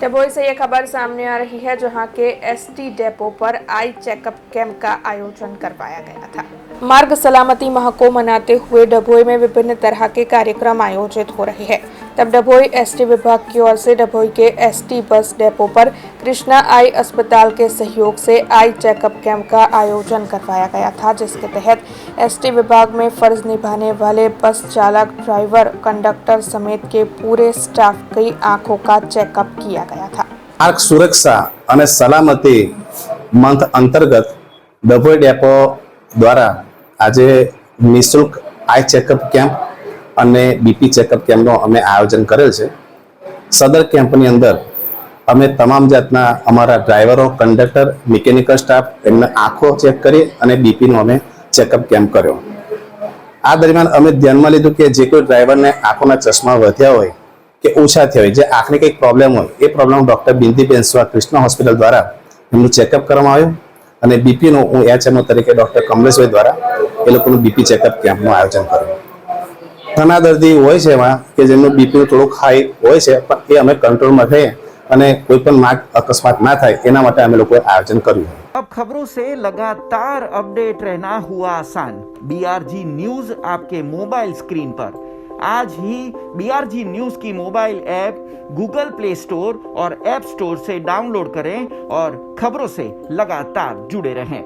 डभोई से ये खबर सामने आ रही है, जहां के एसटी डेपो पर आई चेकअप कैंप का आयोजन करवाया गया था। मार्ग सलामती माह को मनाते हुए डभोई में विभिन्न तरह के कार्यक्रम आयोजित हो रहे हैं। तब डभोई एसटी विभाग की ओर से डभोई के एसटी बस डेपो पर कृष्णा आई अस्पताल के सहयोग से आई चेकअप कैंप का आयोजन करवाया गया था, जिसके तहत एसटी विभाग में फर्ज निभाने वाले बस चालक, ड्राइवर, कंडक्टर समेत के पूरे स्टाफ की आंखों का चेकअप किया गया था। मार्ग सुरक्षा અને સલામતી મંથ અંતર્ગત ડભોઈ ડેપો દ્વારા આજે નિઃશુલ્ક આઈ ચેકઅપ કેમ્પ અને બીપી ચેકઅપ કેમ્પનો અમે આયોજન કરેલ છે। સદર કેમ્પની અંદર અમે તમામ જાતના અમારા ડ્રાઈવરો, કંડક્ટર, મિકેનિકલ સ્ટાફ એમને આંખો ચેક કરી અને બીપીનો અમે ચેકઅપ કેમ્પ કર્યો। આ દરમિયાન અમે ધ્યાનમાં લીધું કે જે કોઈ ડ્રાઈવરને આંખોના ચશ્મા વધ્યા હોય કે ઓછા થયા હોય, જે આંખને કંઈક પ્રોબ્લેમ હોય, એ પ્રોબ્લેમ ડૉક્ટર બિંદીબેન સ્વા કૃષ્ણા હોસ્પિટલ દ્વારા એમનું ચેકઅપ કરવામાં આવ્યું અને બીપીનું હું એચએમઓ તરીકે ડૉક્ટર કમલેશભાઈ દ્વારા એ લોકોનું બીપી ચેકઅપ કેમ્પનું આયોજન કર્યું। ઘણા દર્દી હોય છે એમાં કે જેમનું બીપી થોડુંક હાઈ હોય છે, પણ એ અમે કંટ્રોલમાં રહીએ અને કોઈ પણ માર્ગ અકસ્માત ના થાય એના માટે અમે લોકોએ આયોજન કર્યું। अब खबरों से लगातार अपडेट रहना हुआ आसान। बीआरजी न्यूज आपके मोबाइल स्क्रीन पर आज ही बीआरजी न्यूज की mobile app Google play store और ऐप स्टोर से डाउनलोड करें और खबरों से लगातार जुड़े रहें।